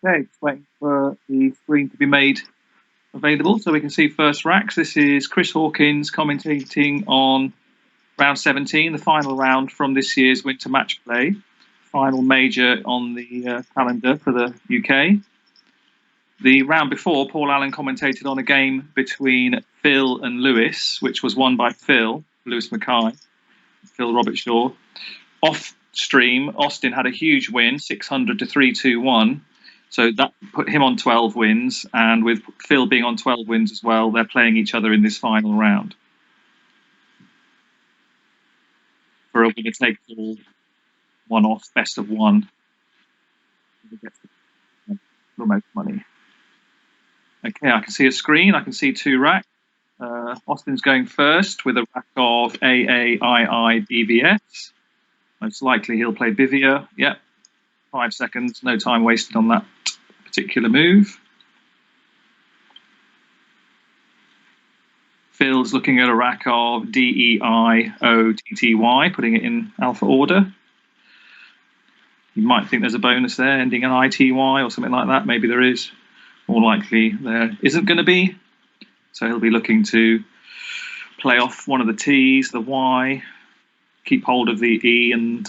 Okay, just waiting for the screen to be made available so we can see first racks. This is Chris Hawkins commentating on round 17, the final round from this year's Winter Matchplay, final major on the calendar for the UK. The round before, Paul Allen commentated on a game between Phil and Lewis, which was won by Lewis Mackay, Phil Robertshaw. Off stream, Austin had a huge win, 600 to 321. So that put him on 12 wins, and with Phil being on 12 wins as well, they're playing each other in this final round for a winner takes all one-off best of one. Remote money. Okay, I can see a screen. I can see two racks. Austin's going first with a rack of AAII Most likely he'll play Bivia. Yep, 5 seconds. No time wasted on that particular move. Phil's looking at a rack of DEIOTTY, putting it in alpha order. You might think there's a bonus there, ending in ITY or something like that. Maybe there is. More likely there isn't going to be. So he'll be looking to play off one of the T's, the Y, keep hold of the E and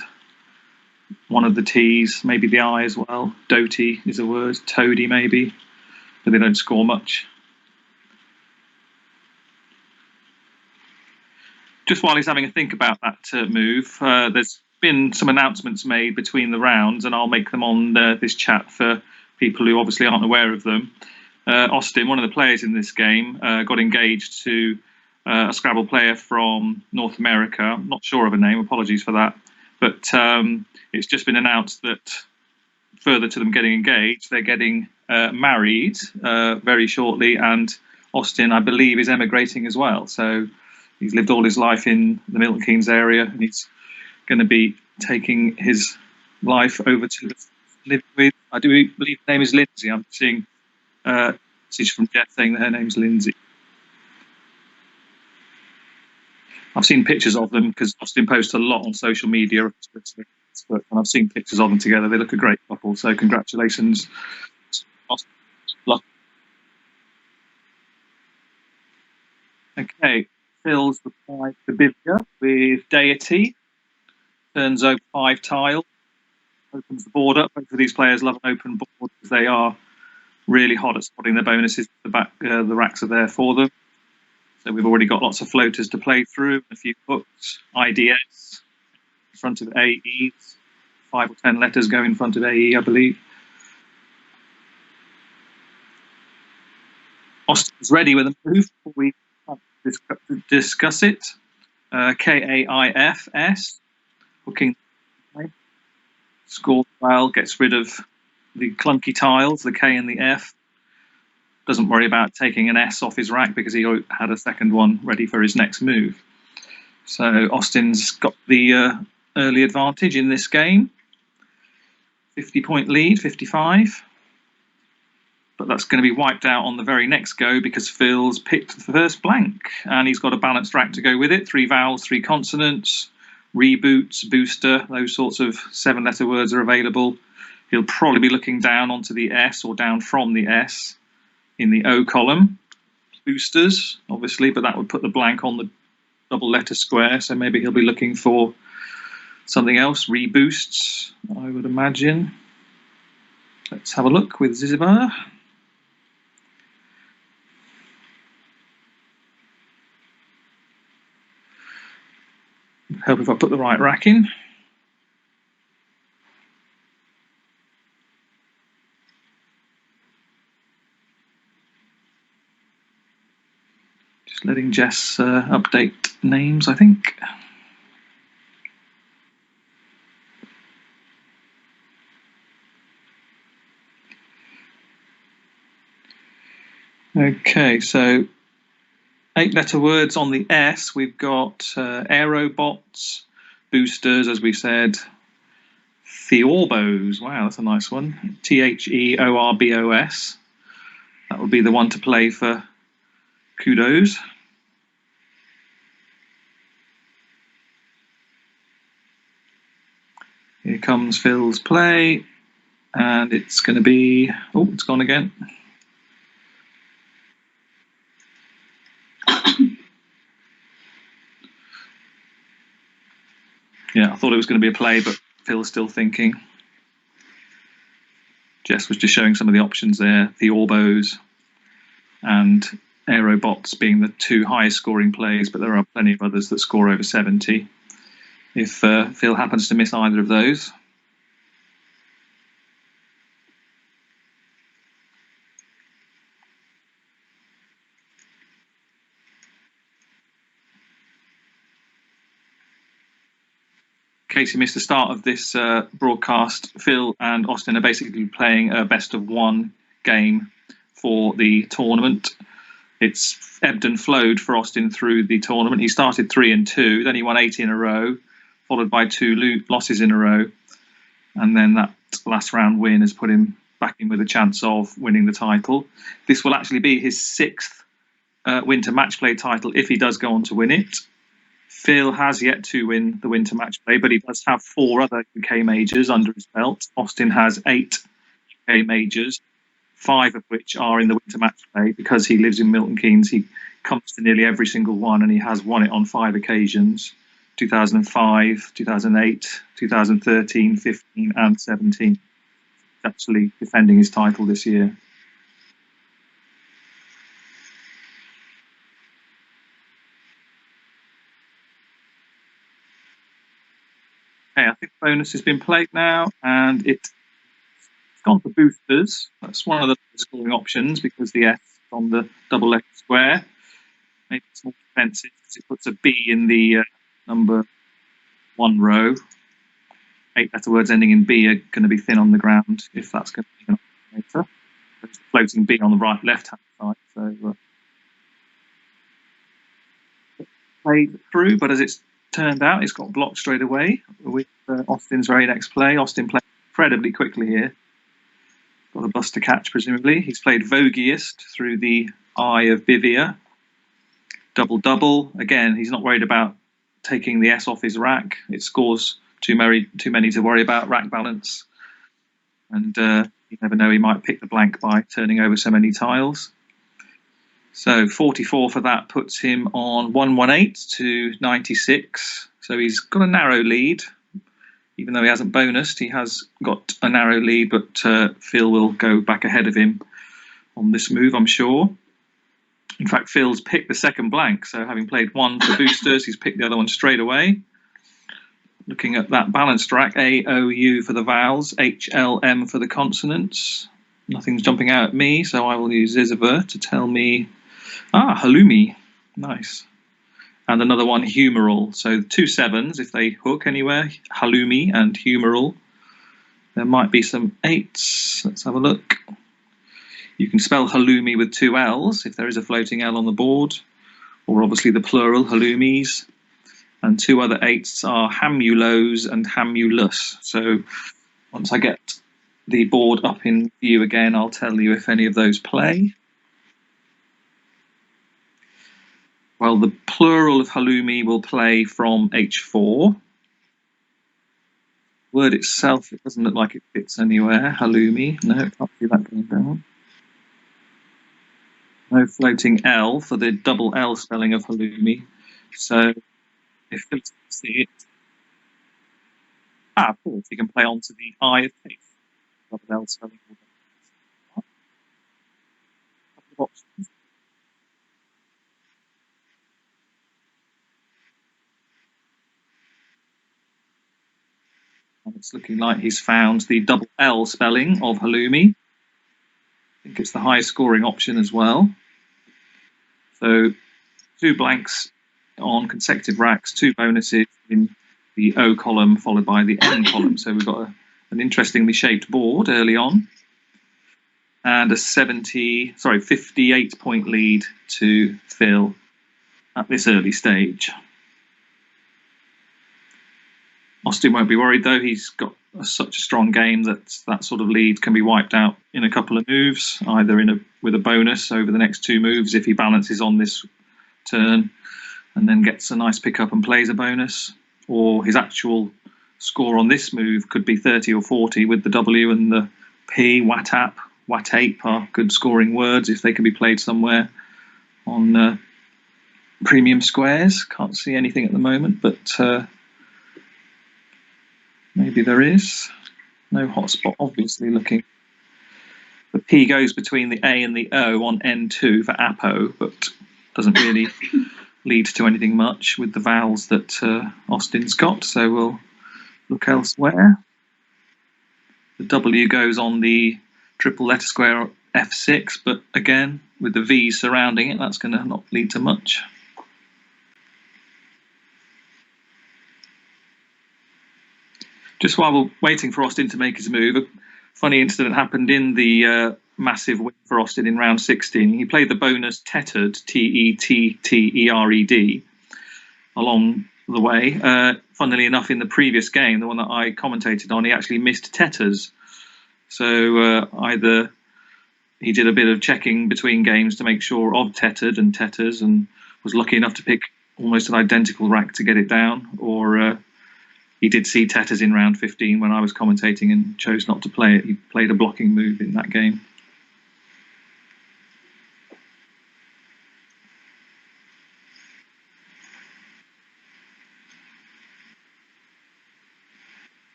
one of the T's, maybe the I as well. Doty is a word, toady maybe, but they don't score much. Just while he's having a think about that move, there's been some announcements made between the rounds, and I'll make them on this chat for people who obviously aren't aware of them. Austin, one of the players in this game, got engaged to a Scrabble player from North America. I'm not sure of a name, apologies for that. But it's just been announced that further to them getting engaged, they're getting married very shortly. And Austin, I believe, is emigrating as well. So he's lived all his life in the Milton Keynes area, and he's going to be taking his life over to live with. I do believe her name is Lindsay. I'm seeing a message from Jeff saying that her name's Lindsay. I've seen pictures of them because Austin posts a lot on social media, and I've seen pictures of them together. They look a great couple. So congratulations, Austin. Okay, Phil's replied to Bivia with Deity. Turns over 5 tiles. Opens the board up. Both of these players love an open board because they are really hot at spotting their bonuses. The racks are there for them. So we've already got lots of floaters to play through, a few hooks, IDS, in front of AEs, 5 or 10 letters go in front of AE, I believe. Austin's ready with a move before we discuss it. KAIFS, hooking. Scores well, gets rid of the clunky tiles, the K and the F. Doesn't worry about taking an S off his rack because he had a second one ready for his next move. So Austin's got the early advantage in this game. 50-point lead, 55. But that's going to be wiped out on the very next go because Phil's picked the first blank. And he's got a balanced rack to go with it. 3 vowels, 3 consonants. Reboots, booster, those sorts of 7-letter words are available. He'll probably be looking down onto the S or down from the S in the O column. Boosters, obviously, but that would put the blank on the double-letter square, so maybe he'll be looking for something else. Reboosts, I would imagine. Let's have a look with Zizibar. Hope if I put the right rack in. Just letting Jess update names, I think. Okay, so 8-letter words on the S. We've got aerobots, boosters, as we said, Theorbos. Wow, that's a nice one. THEORBOS. That would be the one to play for kudos. Here comes Phil's play. And it's going to be... Oh, it's gone again. Yeah, I thought it was going to be a play, but Phil's still thinking. Jess was just showing some of the options there. The Orbos and Aerobots being the two highest scoring plays, but there are plenty of others that score over 70. If Phil happens to miss either of those. In case you missed the start of this broadcast, Phil and Austin are basically playing a best of one game for the tournament. It's ebbed and flowed for Austin through the tournament. He started 3-2, then he won 8 in a row, followed by 2 losses in a row. And then that last round win has put him back in with a chance of winning the title. This will actually be his 6th Winter Matchplay title if he does go on to win it. Phil has yet to win the Winter Matchplay, but he does have 4 other UK majors under his belt. Austin has 8 UK majors, 5 of which are in the Winter Matchplay. Because he lives in Milton Keynes, he comes to nearly every single one, and he has won it on 5 occasions: 2005, 2008, 2013, 15 and 17. He's actually defending his title this year. Okay, I think the bonus has been played now, and it's gone for boosters. That's one of the scoring options because the S is on the double left square. Maybe it's more defensive because it puts a B in the number 1 row. 8 letter words ending in B are going to be thin on the ground if that's going to be an operator. There's a floating B on the left-hand side. So played through, but as it's turned out, it's got blocked straight away with Austin's very next play. Austin played incredibly quickly here. Got a bus to catch, presumably. He's played Vogueist through the eye of Bivia. Double-double. Again, he's not worried about taking the S off his rack. It scores too many to worry about rack balance. And you never know, he might pick the blank by turning over so many tiles. So 44 for that puts him on 118 to 96. So he's got a narrow lead. Even though he hasn't bonused, he has got a narrow lead, but Phil will go back ahead of him on this move, I'm sure. In fact, Phil's picked the second blank, so having played 1 for boosters, he's picked the other one straight away. Looking at that balanced rack, A, O, U for the vowels, H, L, M for the consonants. Nothing's jumping out at me, so I will use Isabel to tell me... halloumi. Nice. And another one, humoral. So 2 7s if they hook anywhere. Halloumi and humoral. There might be some 8s. Let's have a look. You can spell halloumi with 2 L's if there is a floating L on the board. Or obviously the plural, halloumis. And 2 other 8s are hamulos and hamulus. So once I get the board up in view again, I'll tell you if any of those play. Well, the plural of halloumi will play from H4. Word itself, it doesn't look like it fits anywhere. Halloumi, no, can't see that going down. No floating L for the double L spelling of halloumi. So if you see it, of course, you can play onto the I of case. Double L spelling. A couple of options. And it's looking like he's found the double L spelling of halloumi. I think it's the highest scoring option as well. So 2 blanks on consecutive racks, 2 bonuses in the O column followed by the N column. So we've got an interestingly shaped board early on. And a 58 point lead to Phil at this early stage. Austin won't be worried though. He's got such a strong game that that sort of lead can be wiped out in a couple of moves, either with a bonus over the next 2 moves if he balances on this turn and then gets a nice pickup and plays a bonus, or his actual score on this move could be 30 or 40 with the W and the P, Watap, Watape are good scoring words if they can be played somewhere on premium squares. Can't see anything at the moment, but maybe there is. No hotspot, obviously, looking. The P goes between the A and the O on N2 for Apo, but doesn't really lead to anything much with the vowels that Austin's got, so we'll look elsewhere. The W goes on the triple letter square F6, but again, with the V surrounding it, that's going to not lead to much. Just while we're waiting for Austin to make his move, a funny incident happened in the massive win for Austin in round 16. He played the bonus Tettered, Tettered, along the way. Funnily enough, in the previous game, the one that I commentated on, he actually missed Tetters. So either he did a bit of checking between games to make sure of Tettered and Tetters and was lucky enough to pick almost an identical rack to get it down, or he did see Tetters in round 15 when I was commentating and chose not to play it. He played a blocking move in that game.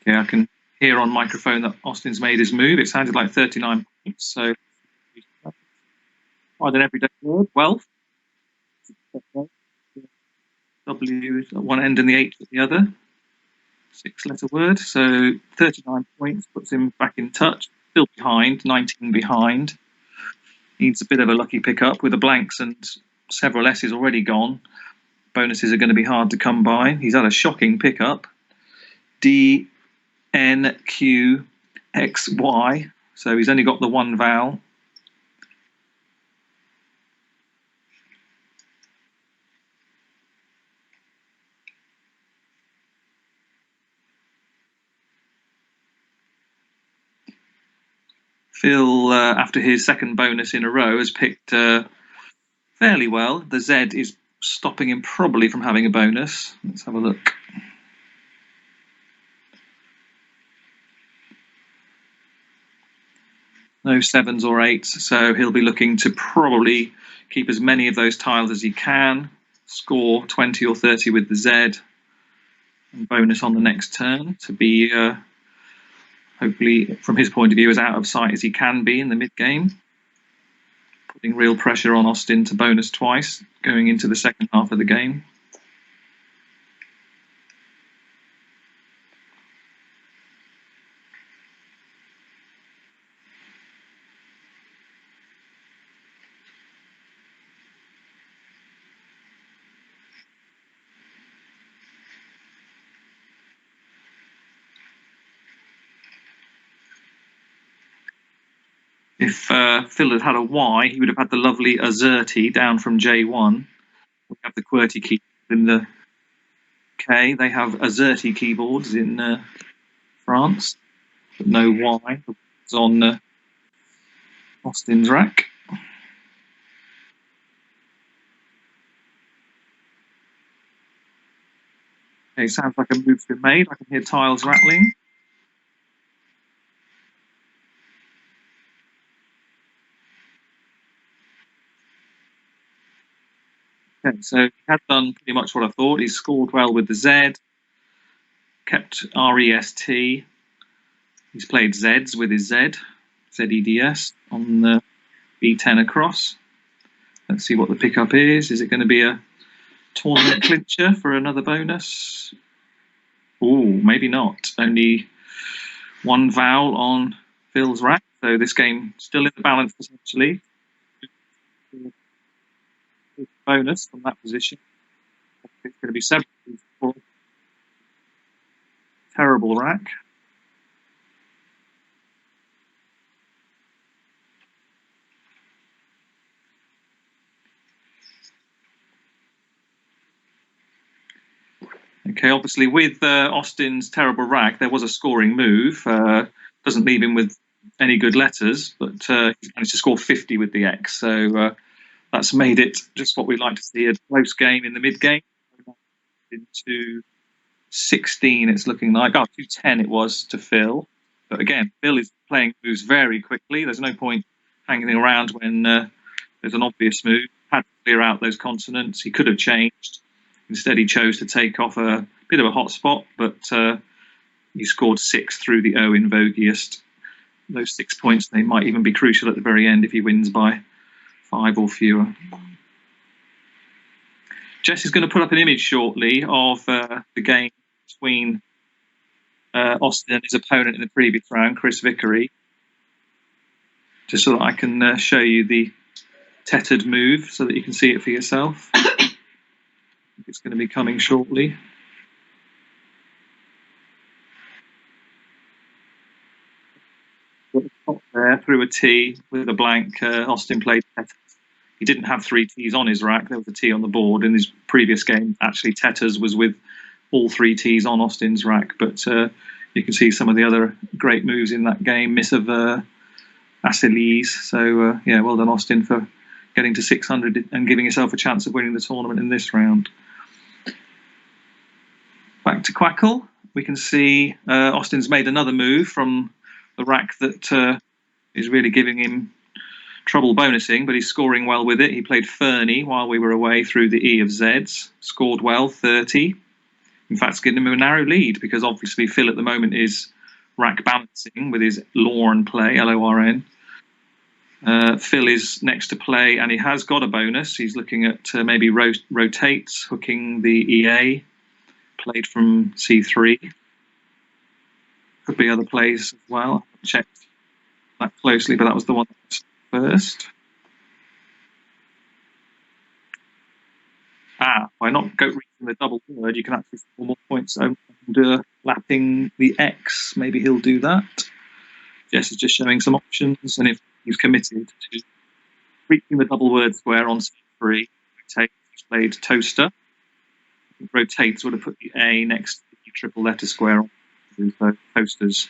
Okay, I can hear on microphone that Austin's made his move. It sounded like 39 points, so quite an everyday word. Wealth. W is at one end and the H at the other. 6-letter word. So 39 points puts him back in touch. Still behind, 19 behind. Needs a bit of a lucky pickup with the blanks and several S's already gone. Bonuses are going to be hard to come by. He's had a shocking pickup. D, N, Q, X, Y. So he's only got the one vowel. Phil, after his second bonus in a row, has picked fairly well. The Z is stopping him probably from having a bonus. Let's have a look. No 7s or 8s, so he'll be looking to probably keep as many of those tiles as he can, score 20 or 30 with the Z, and bonus on the next turn to be, hopefully, from his point of view, as out of sight as he can be in the mid-game. Putting real pressure on Austin to bonus twice going into the second half of the game. If Phil had had a Y, he would have had the lovely Azerty down from J1. We have the QWERTY key in the K. They have Azerty keyboards in France, but no Y. It's on Austin's rack. Okay, sounds like a move's been made. I can hear tiles rattling. Okay, so he had done pretty much what I thought. He's scored well with the Z, kept REST. He's played Zs with his Z, ZEDS, on the B10 across. Let's see what the pickup is. Is it going to be a tournament clincher for another bonus? Oh, maybe not. Only one vowel on Phil's rack, so this game still in the balance potentially. Bonus from that position. It's going to be 7 for terrible rack. Okay, obviously with Austin's terrible rack, there was a scoring move. Doesn't leave him with any good letters, but he's managed to score 50 with the X. So that's made it just what we'd like to see, a close game in the mid-game. Into 16, it's looking like. Oh, 210 it was to Phil. But again, Phil is playing moves very quickly. There's no point hanging around when there's an obvious move. Had to clear out those consonants. He could have changed. Instead, he chose to take off a bit of a hot spot, but he scored 6 through the O in Vogiest. Those 6 points, they might even be crucial at the very end if he wins by 5 or fewer. Jess is going to put up an image shortly of the game between Austin and his opponent in the previous round, Chris Vickery, just so that I can show you the tettered move so that you can see it for yourself. It's going to be coming shortly. Top there through a T with a blank. Austin played Tetters. He didn't have 3 T's on his rack. There was a T on the board. In his previous game, actually, Tetters was with all 3 T's on Austin's rack. But you can see some of the other great moves in that game. Miss of Assiles. So, yeah, well done, Austin, for getting to 600 and giving yourself a chance of winning the tournament in this round. Back to Quackle. We can see Austin's made another move from the rack that is really giving him trouble bonusing, but he's scoring well with it. He played Fernie while we were away through the E of Zs, scored well, 30. In fact, it's given him a narrow lead because obviously Phil at the moment is rack balancing with his Lorn play, Lorn. Phil is next to play and he has got a bonus. He's looking at maybe rotates, hooking the EA, played from C3. Could be other plays as well. I haven't checked that closely, but that was the one that was first. By not reaching the double word, you can actually score more points and lapping the X. Maybe he'll do that. Jess is just showing some options, and if he's committed to reaching the double word square on C3, he's played Toaster. Rotates would have put the A next to the triple letter square on. So Toaster's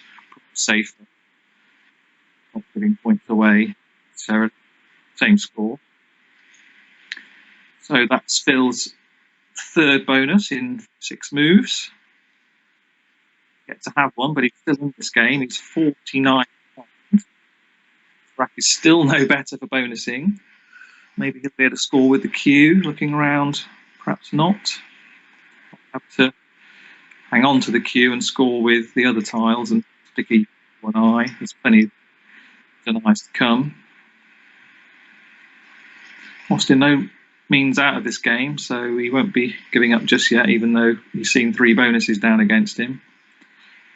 safe, not giving points away. So same score. So that's Phil's 3rd bonus in 6 moves. Get to have one, but he's still in this game. He's 49. Rack is still no better for bonusing. Maybe he'll be able to score with the Q. Looking around, perhaps not. Have to hang on to the Q and score with the other tiles and stick a one eye. There's plenty of eyes to come. Austin no means out of this game, so he won't be giving up just yet, even though he's seen 3 bonuses down against him.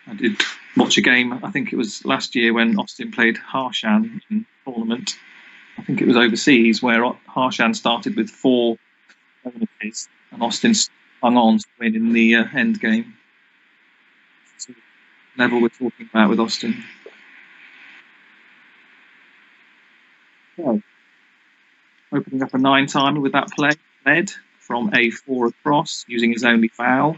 I did watch a game, I think it was last year when Austin played Harshan in the tournament. I think it was overseas, where Harshan started with 4 bonuses and Austin hung on to win in the end game. That's the level we're talking about with Austin. So, opening up a 9-timer with that play, led from A4 across, using his only vowel.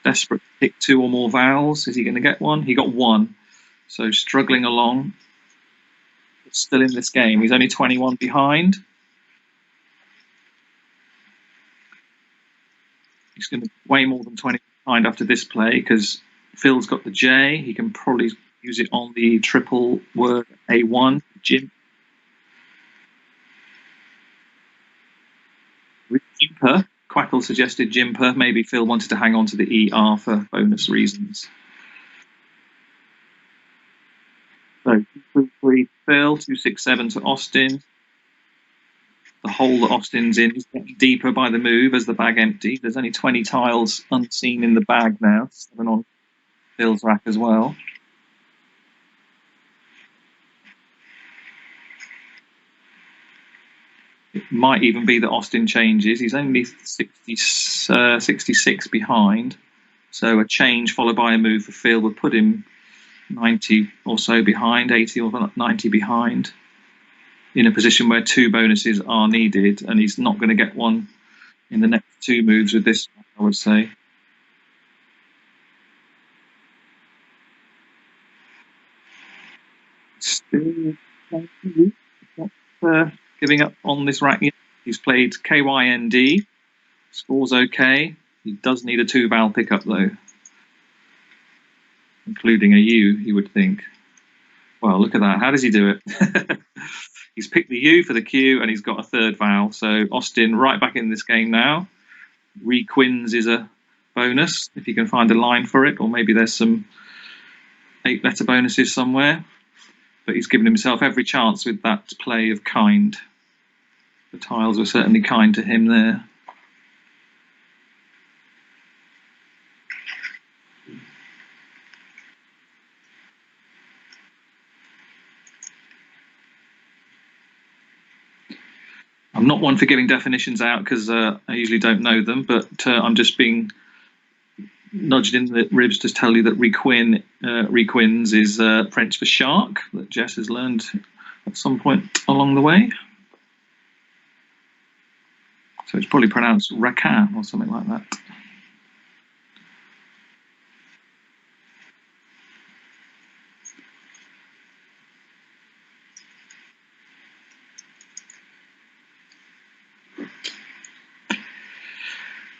Desperate to pick 2 or more vowels. Is he going to get one? He got 1. So struggling along. But still in this game. He's only 21 behind. He's going to way more than 20 behind after this play because Phil's got the J. He can probably use it on the triple word A1, Jim. With Jimper, Quackle suggested Jimper. Maybe Phil wanted to hang on to the ER for bonus reasons. So 2-3 Phil, 2-6-7 to Austin. The hole that Austin's in is getting deeper by the move as the bag empties. There's only 20 tiles unseen in the bag now, 7 on Phil's rack as well. It might even be that Austin changes. He's only 66 behind. So a change followed by a move for Phil would put him 90 or so behind, 80 or 90 behind, in a position where 2 bonuses are needed, and he's not going to get one in the next 2 moves with this one, I would say. Still not giving up on this rack yet. He's played KYND, scores okay. He does need a 2-vowel pickup though. including a U, you would think. Well, look at that. How does he do it? He's picked the U for the Q, and he's got a third vowel. So Austin right back in this game now. Requins is a bonus, if you can find a line for it, or maybe there's some 8-letter bonuses somewhere. But he's given himself every chance with that play of kind. The tiles were certainly kind to him there. I'm not one for giving definitions out because I usually don't know them, but I'm just being nudged in the ribs to tell you that requins is French for shark, that Jess has learned at some point along the way. So it's probably pronounced requin or something like that.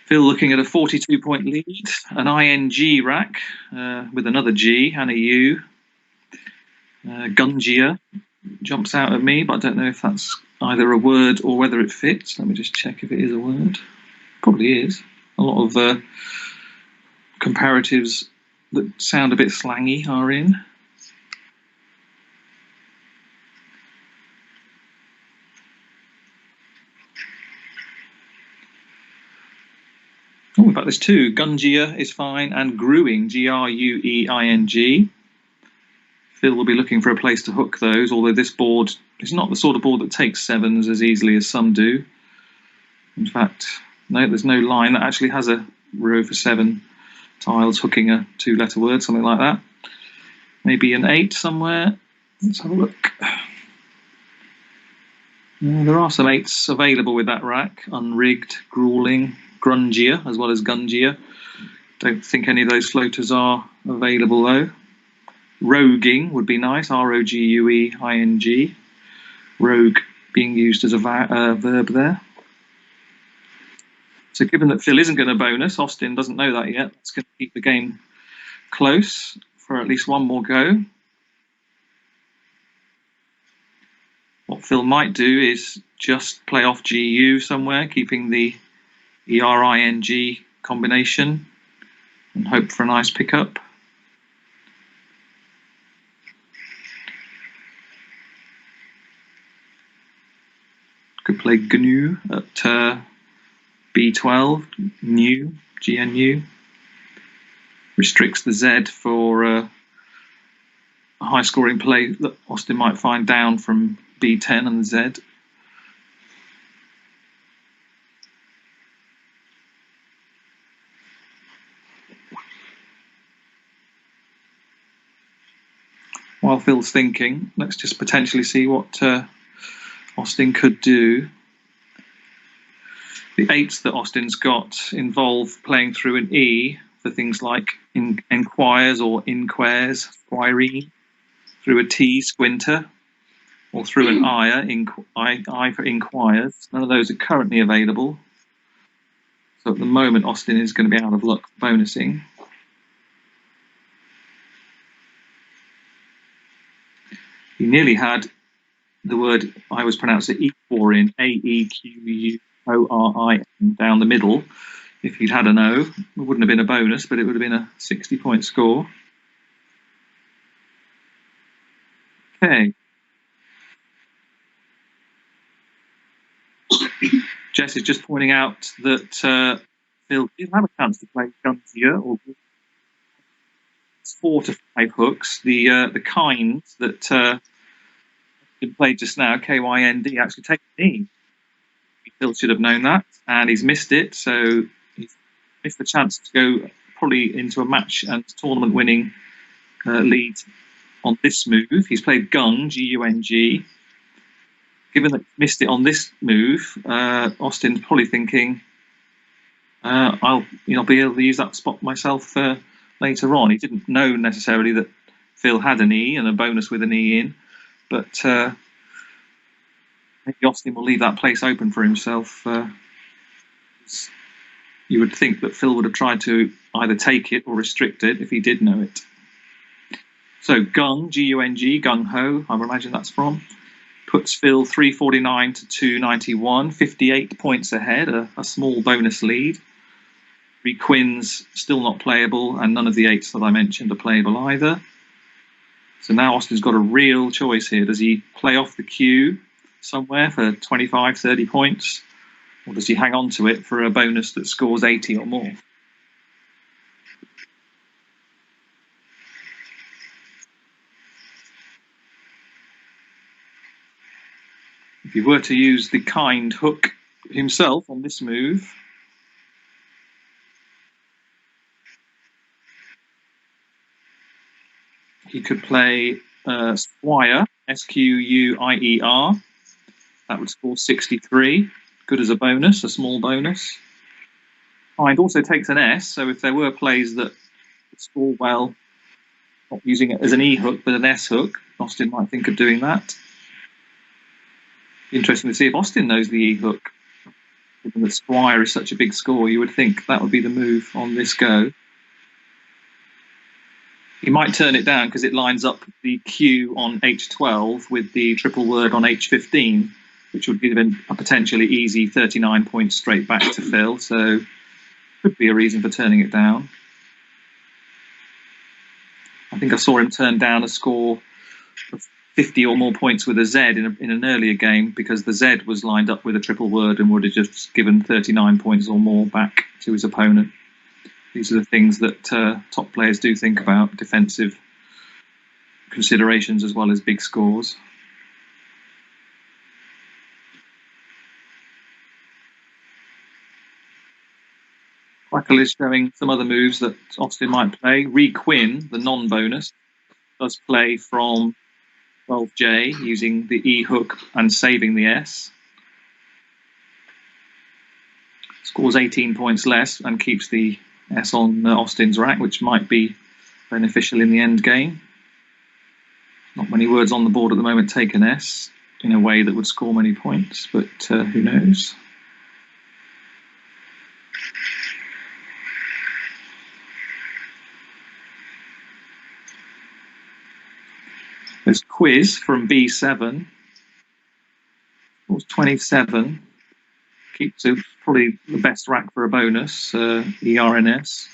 Phil looking at a 42-point lead, an ING rack with another G and a U. Gungia jumps out at me, but I don't know if that's either a word or whether it fits. Let me just check if it is a word. Probably is. A lot of comparatives that sound a bit slangy are in. Oh, in fact, there's two. Gungia is fine, and Gruing, Grueing. Phil will be looking for a place to hook those, although this board is not the sort of board that takes sevens as easily as some do. In fact, no, there's no line that actually has a row for 7 tiles hooking a 2-letter word, something like that. Maybe an 8 somewhere. Let's have a look. There are some 8s available with that rack. Unrigged, Grueling, Grungia, as well as Gungia. Don't think any of those floaters are available though. Roguing would be nice, Rogueing. Rogue being used as a verb there. So given that Phil isn't going to bonus, Austin doesn't know that yet. That's going to keep the game close for at least one more go. What Phil might do is just play off GU somewhere, keeping the ERING combination, and hope for a nice pickup. Could play GNU at B12, GNU. Restricts the Z for a high scoring play that Austin might find down from B10 and the Z. While Phil's thinking, let's just potentially see what Austin could do. The 8s that Austin's got involve playing through an E for things like enquires or inquires, squirine, through a T, squinter, or through an I for inquires. None of those are currently available. So at the moment, Austin is going to be out of luck bonusing. He nearly had the word I was pronounced equor in, AEQUORIN, down the middle. If he'd had an O, it wouldn't have been a bonus, but it would have been a 60-point score. Okay. Jess is just pointing out that Phil did have a chance to play Gunsia, or 4 to 5 hooks. The kind that been played just now, KYND, actually takes an E. Phil should have known that, and he's missed it, so he's missed the chance to go probably into a match and tournament winning lead on this move. He's played Gung, G-U-N-G. Given that he missed it on this move, Austin's probably thinking, I'll be able to use that spot myself later on. He didn't know necessarily that Phil had an E and a bonus with an E in, but maybe Austin will leave that place open for himself. You would think that Phil would have tried to either take it or restrict it if he did know it. So Gung, G-U-N-G, Gung Ho, I imagine that's from, puts Phil 349 to 291, 58 points ahead, a small bonus lead. 3 quins still not playable, and none of the 8s that I mentioned are playable either. So now Austin's got a real choice here. Does he play off the cue somewhere for 25, 30 points? Or does he hang on to it for a bonus that scores 80 or more? If he were to use the kind hook himself on this move, he could play Squire, S-Q-U-I-E-R. That would score 63. Good as a bonus, a small bonus. Kind also takes an S, so if there were plays that score well, not using it as an E hook but an S hook, Austin might think of doing that. Interesting to see if Austin knows the E hook. Given that Squire is such a big score, you would think that would be the move on this go. He might turn it down because it lines up the Q on H12 with the triple word on H15, which would give him a potentially easy 39 points straight back to Phil. So could be a reason for turning it down. I think I saw him turn down a score of 50 or more points with a Z in an earlier game because the Z was lined up with a triple word and would have just given 39 points or more back to his opponent. These are the things that top players do think about, defensive considerations as well as big scores. Quackle is showing some other moves that Austin might play. Re-Quin, the non-bonus, does play from 12J using the E hook and saving the S. Scores 18 points less and keeps the S on Austin's rack, which might be beneficial in the end game. Not many words on the board at the moment take an S in a way that would score many points, but who knows? There's Quiz from B7. Scores 27. Keeps it probably the best rack for a bonus, ERNS.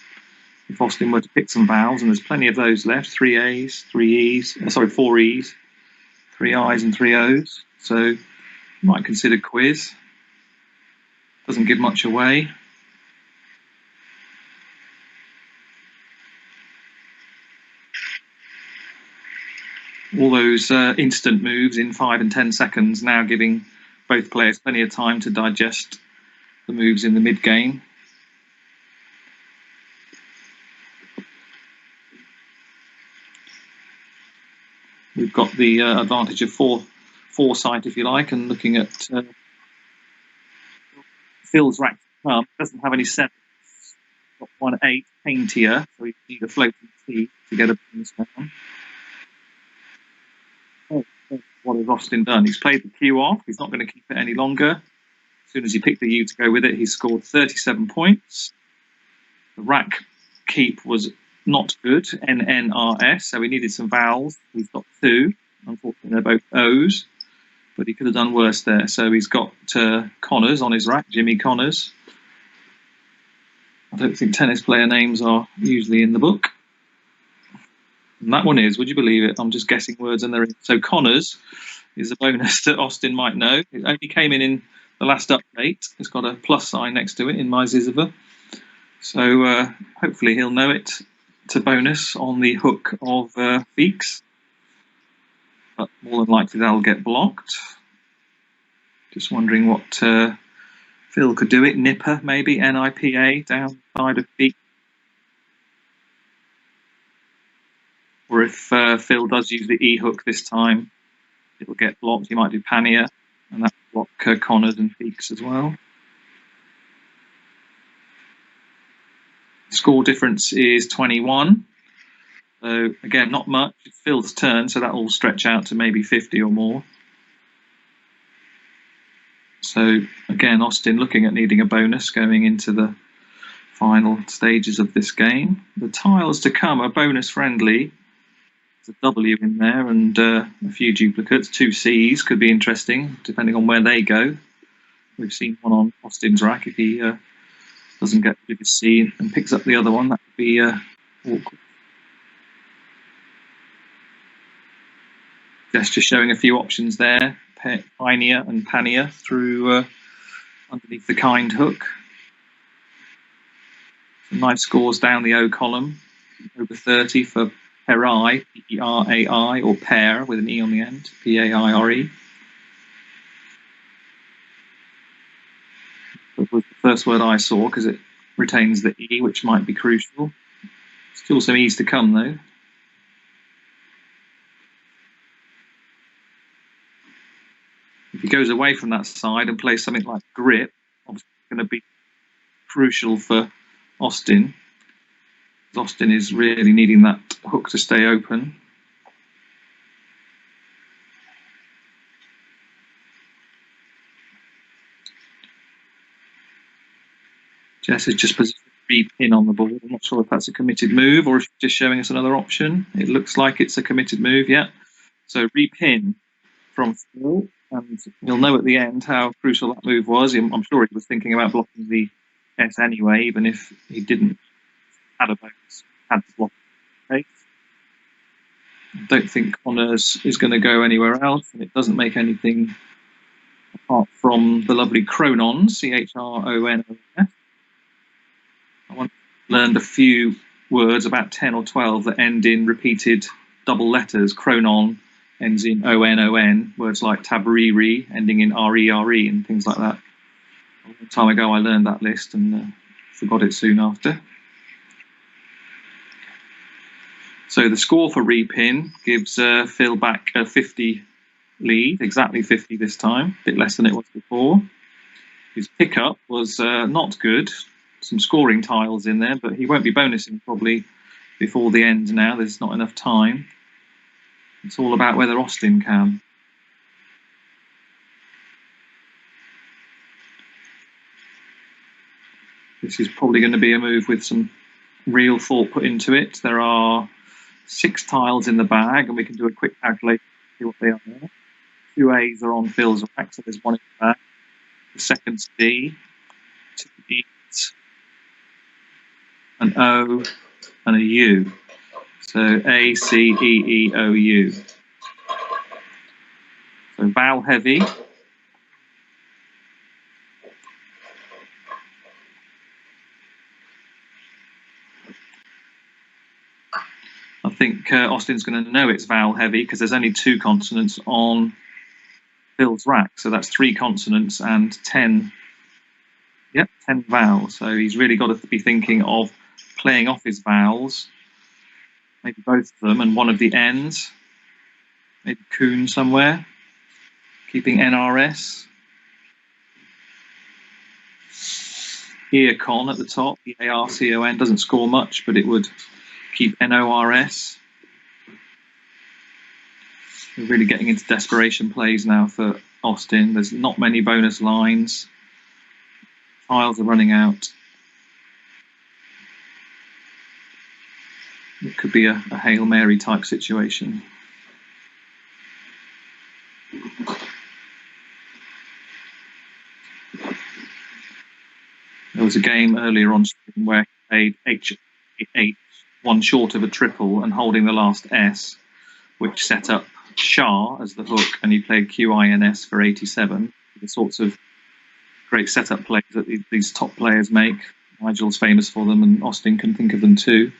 If Austin were to pick some vowels, and there's plenty of those left, 3 A's, 3 E's, 4 E's, 3 I's and 3 O's. So you might consider Quiz. Doesn't give much away. All those instant moves in 5 and 10 seconds now giving both players plenty of time to digest the moves in the mid-game. We've got the advantage of foresight, if you like, and looking at Phil's rack doesn't have any 7s. Got 1 8 paintier, so we need a floating T to get a bonus down. What has Austin done? He's played the Q off. He's not going to keep it any longer. As soon as he picked the U to go with it, he scored 37 points. The rack keep was not good, NNRS, so we needed some vowels. He's got 2. Unfortunately, they're both O's, but he could have done worse there. So he's got Connors on his rack, Jimmy Connors. I don't think tennis player names are usually in the book. And that one is, would you believe it? I'm just guessing words and they're in. So Connors is a bonus that Austin might know. It only came in the last update. It's got a plus sign next to it in my Ziziva. So hopefully he'll know it. It's a bonus on the hook of Feeks. But more than likely that'll get blocked. Just wondering what Phil could do it. Nipper, maybe, N-I-P-A, downside of Feeks. Or if Phil does use the E hook this time, it'll get blocked. He might do Pania, and that will block Connors and Feeks as well. Score difference is 21. So again, not much. It's Phil's turn, so that will stretch out to maybe 50 or more. So again, Austin looking at needing a bonus going into the final stages of this game. The tiles to come are bonus friendly. a W in there and a few duplicates. 2 C's could be interesting, depending on where they go. We've seen one on Austin's rack. If he doesn't get rid of his C and picks up the other one, that would be awkward. Gesture showing a few options there. Pioneer and Panier through underneath the kind hook. Some nice scores down the O column. Over 30 for Perai, P-E-R-A-I, or Pear with an E on the end, P-A-I-R-E. That was the first word I saw because it retains the E, which might be crucial. Still some E's to come though. If he goes away from that side and plays something like grip, obviously it's going to be crucial for Austin. Austin is really needing that hook to stay open. Jess is just positioned re-pin on the board. I'm not sure if that's a committed move or if it's just showing us another option. It looks like it's a committed move, yeah. So re-pin from Phil, and you'll know at the end how crucial that move was. I'm sure he was thinking about blocking the S anyway, even if he didn't had a bonus, had to block the face. I don't think Connors is going to go anywhere else, and it doesn't make anything apart from the lovely Chronons, C-H-R-O-N-O-S. I once learned a few words, about 10 or 12, that end in repeated double letters. Chronon ends in O-N-O-N, words like tabriri ending in R-E-R-E and things like that. A long time ago I learned that list and forgot it soon after. So the score for re-pin gives Phil back a 50 lead, exactly 50 this time, a bit less than it was before. His pickup was not good, some scoring tiles in there, but he won't be bonusing probably before the end now. There's not enough time. It's all about whether Austin can. This is probably going to be a move with some real thought put into it. There are 6 tiles in the bag, and we can do a quick calculation to see what they are there. 2 A's are on Phil's rack, so there's 1 in the bag. The second C, 2 E's, an O, and a U. So A, C, E, E, O, U. So vowel heavy. I think Austin's going to know it's vowel heavy because there's only 2 consonants on Phil's rack. So that's 3 consonants and 10 vowels. So he's really got to be thinking of playing off his vowels. Maybe both of them and one of the ends. Maybe coon somewhere. Keeping NRS. Earcon at the top. E-A-R-C-O-N doesn't score much, but it would keep NORS. We're really getting into desperation plays now for Austin. There's not many bonus lines. Tiles are running out. It could be a Hail Mary type situation. There was a game earlier on where he played H8, 1 short of a triple and holding the last S, which set up Shah as the hook, and he played QINS for 87. The sorts of great setup plays that these top players make. Nigel's famous for them, and Austin can think of them too.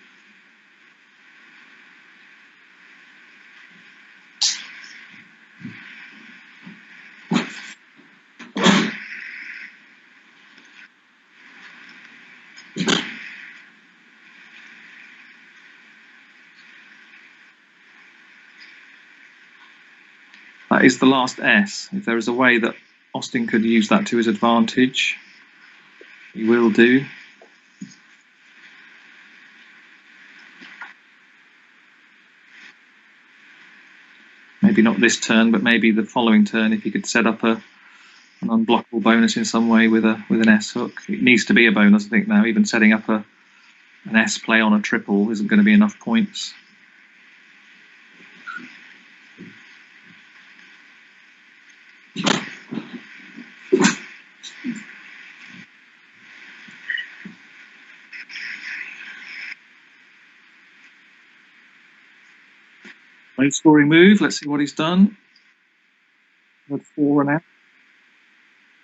That is the last S. If there is a way that Austin could use that to his advantage, he will do. Maybe not this turn, but maybe the following turn, if he could set up an unblockable bonus in some way with an S hook. It needs to be a bonus, I think, now. Even setting up an S play on a triple isn't going to be enough points. No scoring move. Let's see what he's done. 4 and out.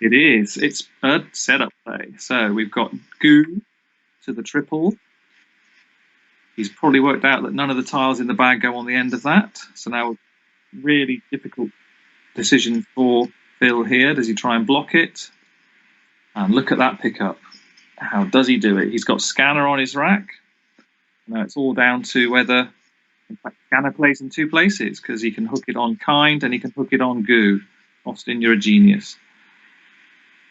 It is. It's a setup play. So we've got goo to the triple. He's probably worked out that none of the tiles in the bag go on the end of that. So now, really difficult decision for Phil here. Does he try and block it? And look at that pickup. How does he do it? He's got Scanner on his rack. Now it's all down to whether, in fact, Scanner plays in 2 places because he can hook it on Kind and he can hook it on Goo. Austin, you're a genius.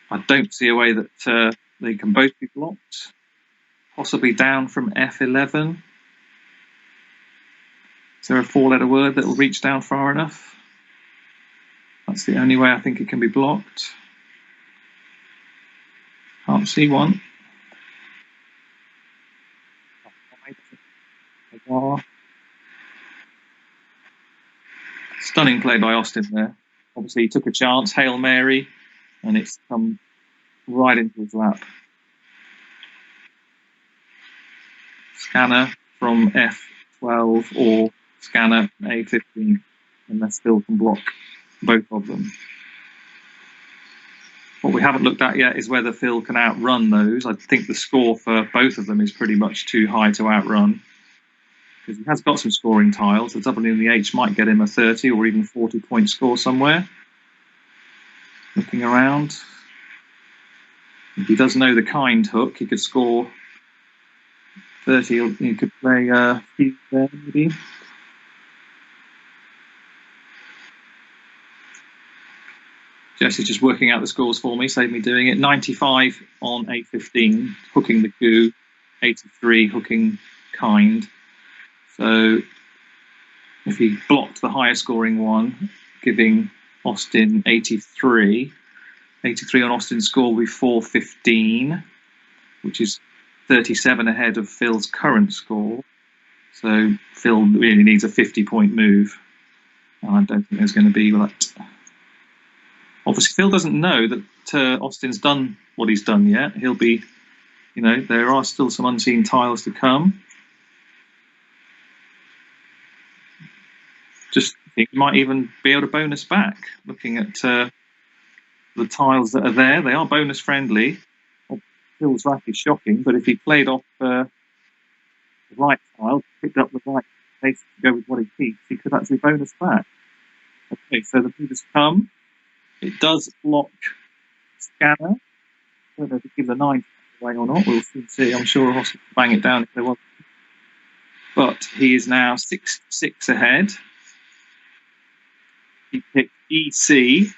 I don't see a way that they can both be blocked. Possibly down from F11. Is there a 4-letter word that will reach down far enough? That's the only way I think it can be blocked. Can't see one. Stunning play by Austin there. Obviously, he took a chance, Hail Mary, and it's come right into his lap. Scanner from F12 or Scanner A15, and that still can block both of them. What we haven't looked at yet is whether Phil can outrun those. I think the score for both of them is pretty much too high to outrun, because he has got some scoring tiles. The W and the H might get him a 30 or even 40-point score somewhere. Looking around. If he does know the Kind hook, he could score 30. He could play Fuse there, maybe. Jess is just working out the scores for me, save me doing it. 95 on A15, hooking the Goo. 83, hooking Kind. So if he blocked the higher scoring one, giving Austin 83. 83 on Austin's score will be 415, which is 37 ahead of Phil's current score. So Phil really needs a 50-point move. I don't think there's going to be that. Obviously, Phil doesn't know that Austin's done what he's done yet. He'll be, there are still some unseen tiles to come. Just think he might even be able to bonus back. Looking at the tiles that are there, they are bonus friendly. Phil's rack is shocking, but if he played off the right tile, picked up the right place to go with what he keeps, he could actually bonus back. Okay, so the move has come. It does block Scanner. I don't know if it gives a 9 away or not. We'll soon see. I'm sure Austin will bang it down if there was. But he is now 6 ahead. He picked EC,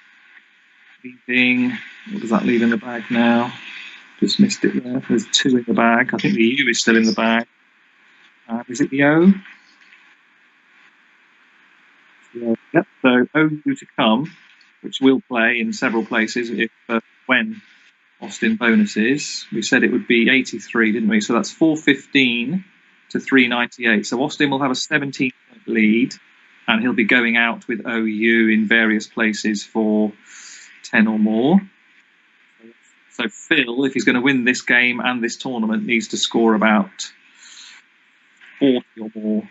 leaving, what does that leave in the bag now? Just missed it there. There's 2 in the bag. I think the U is still in the bag. Is it the O? Yep, so OU to come, which will play in several places if when Austin bonuses. We said it would be 83, didn't we? So that's 415 to 398. So Austin will have a 17-point lead, and he'll be going out with OU in various places for 10 or more. So Phil, if he's going to win this game and this tournament, needs to score about 40 or more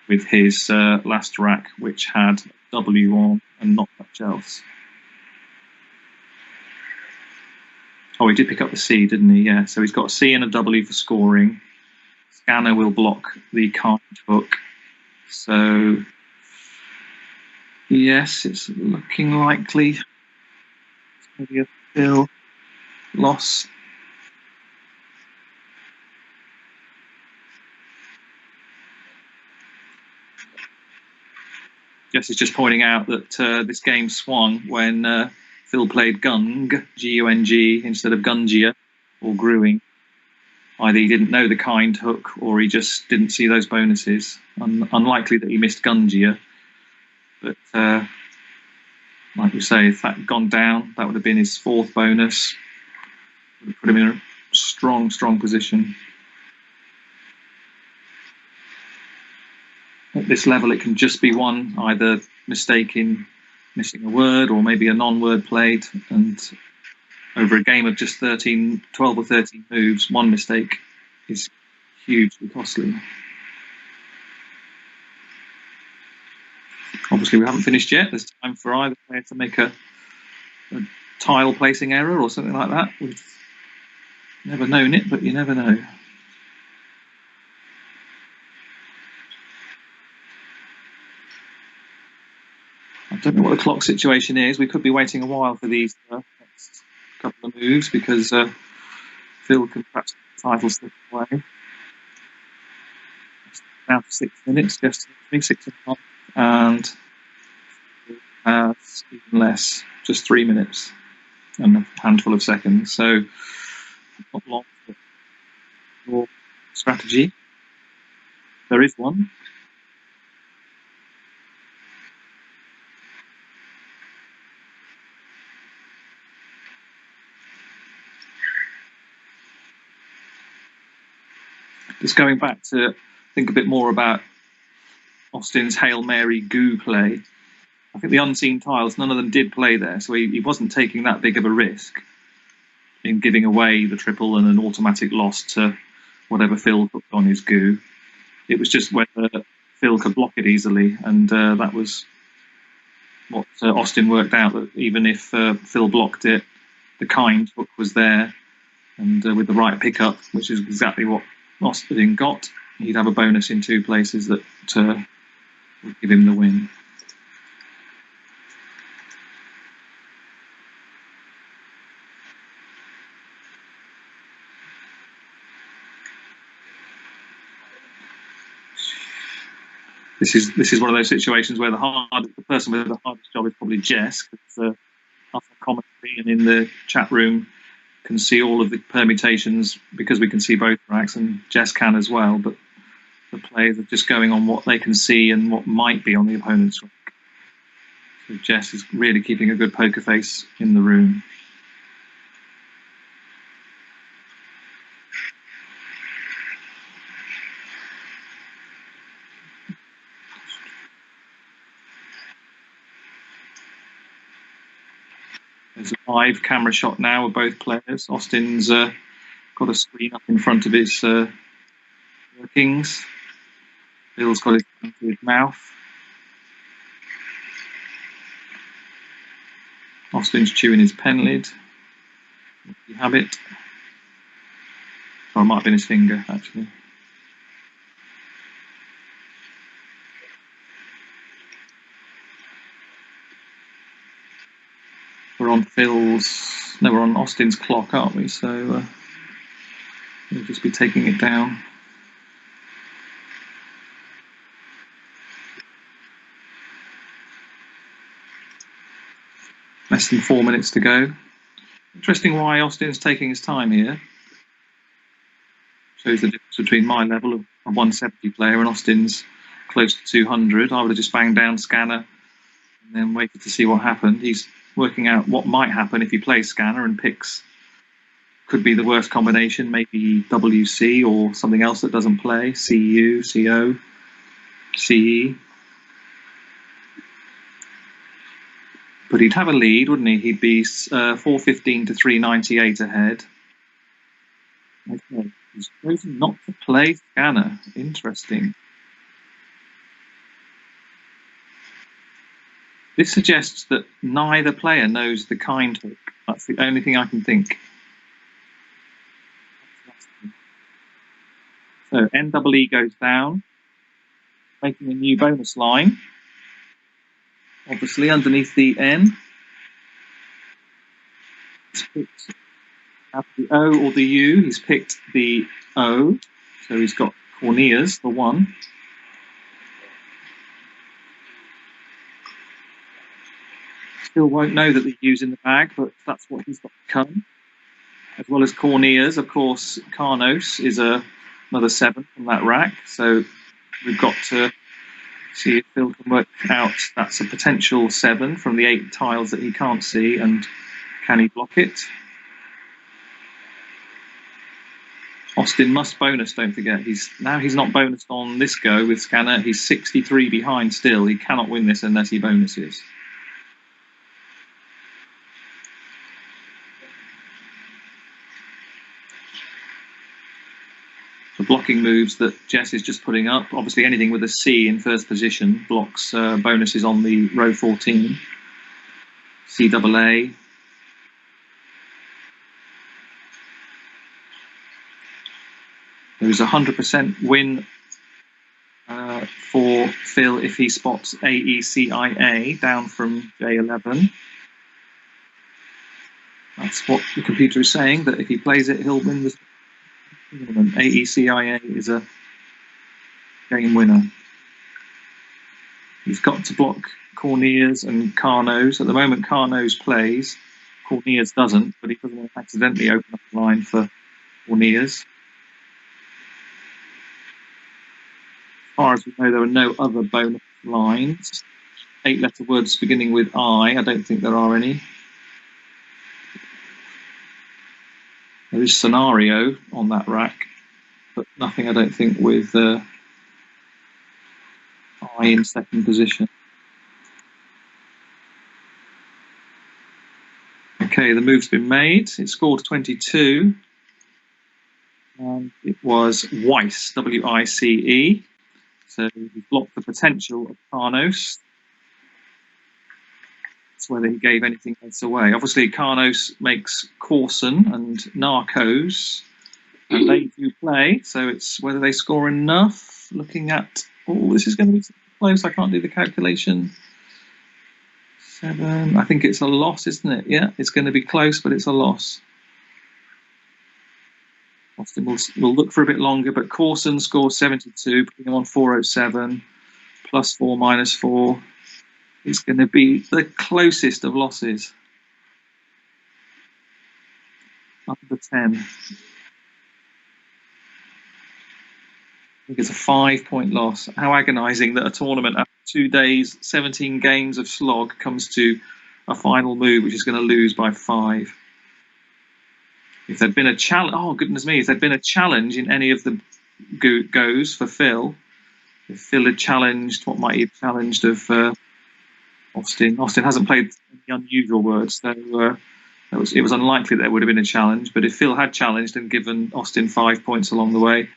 with his last rack, which had W on and not much else. Oh, he did pick up the C, didn't he? Yeah, so he's got a C and a W for scoring. Scanner will block the Kind hook. So, yes, it's looking likely. It's going to be a Phil loss. Jess is just pointing out that this game swung when Phil played Gung, G-U-N-G, instead of Gungia or Grewing. Either he didn't know the Kind hook or he just didn't see those bonuses. Unlikely that he missed Gungia. But like you say, if that had gone down, that would have been his 4th bonus. Would have put him in a strong, strong position. At this level, it can just be one, either mistake in missing a word or maybe a non-word played. And over a game of just 12 or 13 moves, one mistake is hugely costly. Obviously, we haven't finished yet. There's time for either player to make a tile placing error or something like that. We've never known it, but you never know. I don't know what the clock situation is. We could be waiting a while for these next couple of moves because Phil can perhaps title slip away. Now for 6 minutes, just 6.5, and even less, just 3 minutes and a handful of seconds. So not long for strategy. There is one. Just going back to think a bit more about Austin's Hail Mary goo play. I think the unseen tiles, none of them did play there, so he wasn't taking that big of a risk in giving away the triple and an automatic loss to whatever Phil put on his goo. It was just whether Phil could block it easily, and that was what Austin worked out, that even if Phil blocked it, the kind hook was there, and with the right pickup, which is exactly what Austin got, he'd have a bonus in 2 places that would give him the win. This is one of those situations where the person with the hardest job is probably Jess, because after commentary and in the chat room can see all of the permutations because we can see both racks, and Jess can as well. But the players are just going on what they can see and what might be on the opponent's rack. So Jess is really keeping a good poker face in the room. There's a live camera shot now of both players. Austin's got a screen up in front of his workings. Phil's got his hand to his mouth. Austin's chewing his pen lid. You have it. Or it might have been his finger, actually. We're on Austin's clock, aren't we? So we'll just be taking it down. Less than 4 minutes to go. Interesting why Austin's taking his time here. Shows the difference between my level of a 170 player and Austin's close to 200. I would have just banged down scanner and then waited to see what happened. He's working out what might happen if he plays scanner and picks, could be the worst combination, maybe WC or something else that doesn't play, CU, CO, CE. But he'd have a lead, wouldn't he? He'd be 415 to 398 ahead. Okay, he's chosen not to play scanner. Interesting. This suggests that neither player knows the kind hook. That's the only thing I can think. So NEE goes down, making a new bonus line. Obviously, underneath the N, he's picked the O or the U. He's picked the O, so he's got corneas for 1. Still won't know that the U's in the bag, but that's what he's got to come. As well as corneas, of course, Carnos is another 7 from that rack. So we've got to see if Phil can work out that's a potential 7 from the 8 tiles that he can't see, and can he block it? Austin must bonus, don't forget. He's not bonused on this go with scanner. He's 63 behind still. He cannot win this unless he bonuses. The block blocking moves that Jess is just putting up. Obviously, anything with a C in first position blocks bonuses on the row 14. CAA. There's a 100% win for Phil if he spots AECIA down from J11. That's what the computer is saying, that if he plays it, he'll win the tournament. AECIA is a game winner. He's got to block Corneas and Carnos. At the moment, Carnos plays. Corneas doesn't, but he doesn't accidentally open up the line for Corneas. As far as we know, there are no other bonus lines. 8-letter words beginning with I. I don't think there are any. There is scenario on that rack, but nothing, I don't think, with I in second position. Okay, the move's been made. It scored 22. And it was Weiss, W-I-C-E. So he blocked the potential of Carnos. It's whether he gave anything else away. Obviously, Carnos makes Corson and Narcos, and they do play. So it's whether they score enough. Looking at, oh, this is going to be close. I can't do the calculation. 7. I think it's a loss, isn't it? Yeah, it's going to be close, but it's a loss. Austin will look for a bit longer, but Corson scores 72, putting him on 407, +4, -4. It's going to be the closest of losses. Under 10. I think it's a 5-point loss. How agonising that a tournament after 2 days, 17 games of slog comes to a final move which is going to lose by 5. If there'd been a challenge, oh goodness me, if there'd been a challenge in any of the goes for Phil, if Phil had challenged, what might he have challenged of Austin? Austin hasn't played any unusual words, so it was unlikely there would have been a challenge. But if Phil had challenged and given Austin 5 points along the way,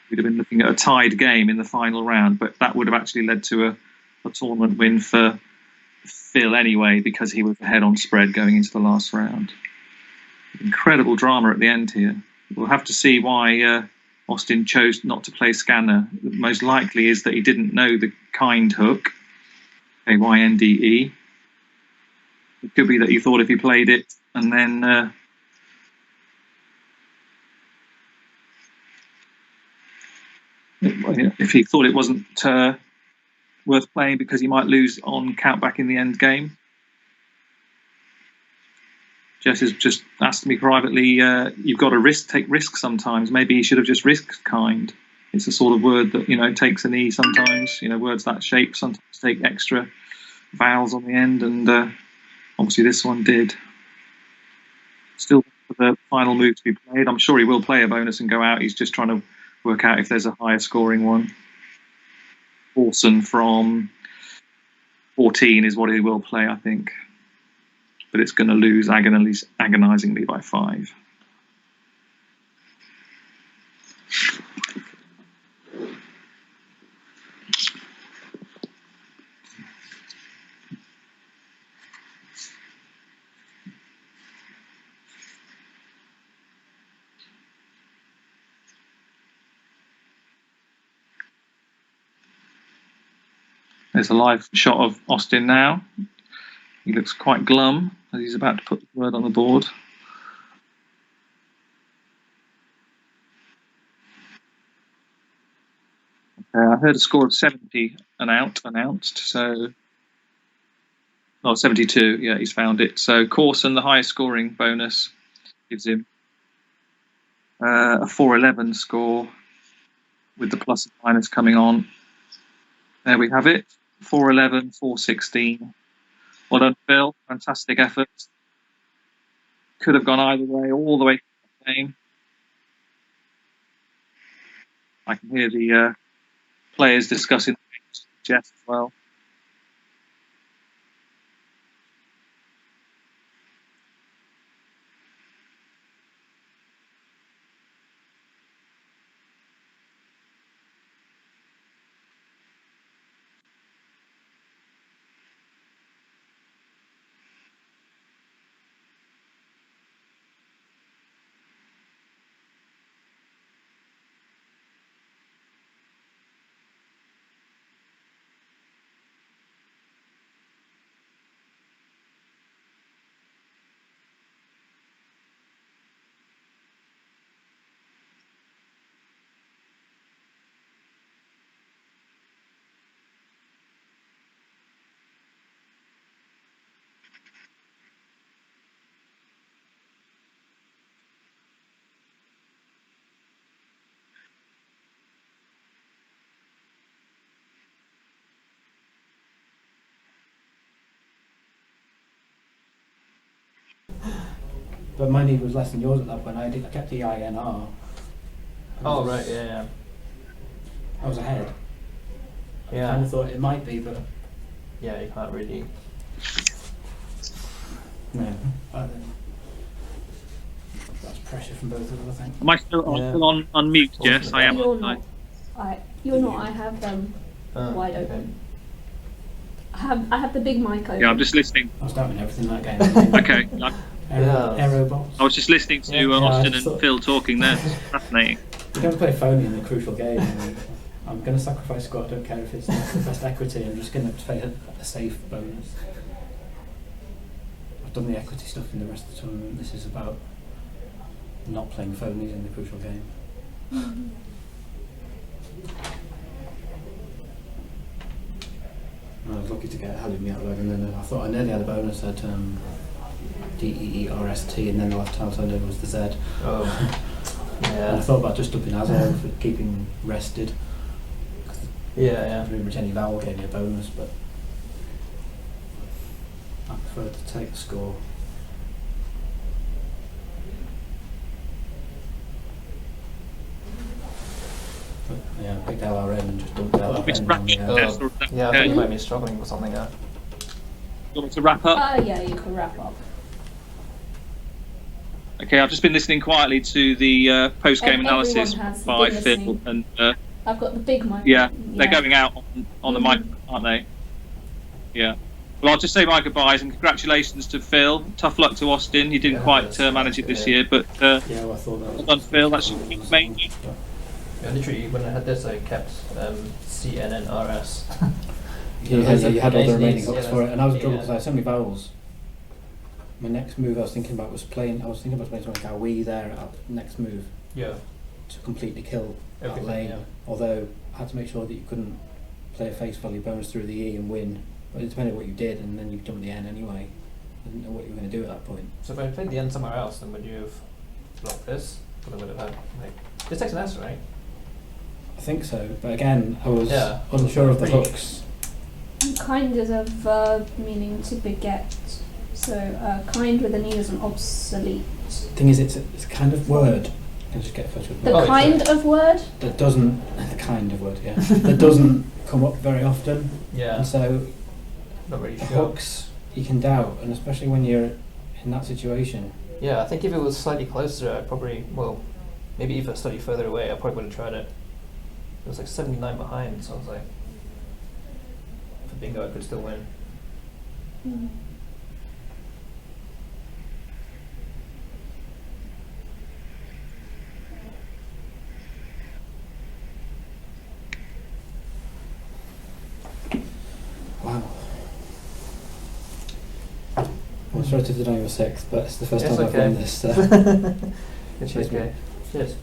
we'd have been looking at a tied game in the final round. But that would have actually led to a tournament win for Phil anyway, because he was ahead on spread going into the last round. Incredible drama at the end here. We'll have to see why Austin chose not to play Scanner. Most likely is that he didn't know the kind hook, KYNDE. It could be that he thought if he played it and then if he thought it wasn't worth playing because he might lose on countback in the end game. Jess has just asked me privately, you've got to take risks sometimes. Maybe you should have just risked kind. It's a sort of word that, takes an E sometimes. Words that shape sometimes take extra vowels on the end, and obviously this one did. Still for the final move to be played. I'm sure he will play a bonus and go out. He's just trying to work out if there's a higher scoring one. Orson from 14 is what he will play, I think. But it's going to lose agonisingly by 5. There's a live shot of Austin now. He looks quite glum as he's about to put the word on the board. I heard a score of 70 announced, so... Oh, 72, yeah, he's found it. So Corson, the highest scoring bonus, gives him a 411 score with the plus and minus coming on. There we have it, 411, 416. Well done, Phil. Fantastic effort. Could have gone either way, all the way to the game. I can hear the players discussing Jeff as well. But my need was less than yours at that point. I kept the INR. Oh, right, yeah. I was ahead. Yeah. I kind of thought it might be, but... Yeah, you can't really... No. That's pressure from both of us, I think. Am I still on mute, Jess? I am. You're not. You're not. I have them wide open. I have the big mic open. Yeah, I'm just listening. I was doubting everything in that game. Okay. Aerobots. I was just listening to Austin and Phil talking there. It's fascinating. You don't play phony in the crucial game. I'm going to sacrifice squad. I don't care if it's the best equity. I'm just going to play a safe bonus. I've done the equity stuff in the rest of the tournament. This is about not playing phonies in the crucial game. I was lucky to get Halloumi out load, and then I thought I nearly had a bonus at DEERST, and then the last time I turned over was the Z. Oh. Yeah. And I thought about just upping Azor for keeping rested. Yeah. Pretty much any vowel gave me a bonus, but I prefer to take the score. But, yeah, I picked LRM and just dumped LRM on the, Yeah, I think you might be struggling with something there. You want me to wrap up? Yeah, you can wrap up. Okay, I've just been listening quietly to the post-game analysis by Phil, and I've got the big mic. yeah, they're going out on the mic, aren't they? Yeah. Well, I'll just say my goodbyes and congratulations to Phil. Tough luck to Austin. You didn't quite manage it this year, but yeah, well, I thought that was well done, Phil. That's amazing. Yeah, literally, when I had this, I kept CNNRS. you had all the remaining hooks for it, and I was troubled because I had so many vowels. My next move I was thinking about playing something like a wee there at next move. Yeah. To completely kill that Everything, lane. yeah. Although I had to make sure that you couldn't play a face value bonus through the E and win. But it depended on what you did, and then you jumped the N anyway. I didn't know what you were going to do at that point. So if I played the N somewhere else, then would you have blocked this? Or would have had, like... This takes an S, right? I think so, but again, I was unsure of the hooks. Kind is a verb meaning to beget. So kind with an E is an obsolete. Thing is, it's a kind of word. I can just get first with The kind of word? That doesn't... The kind of word, yeah. That doesn't come up very often. Yeah. And so... Not really the sure. hooks you can doubt, and especially when you're in that situation. Yeah, I think if it was slightly closer, I'd probably... Well, maybe even slightly further away, I probably would have tried it. It was like 79 behind, so I was like... For bingo, I could still win. Mm. Wow. I'm sorry to deny your sixth, but it's the first time I've okay. won this. So. It's okay. Cheers.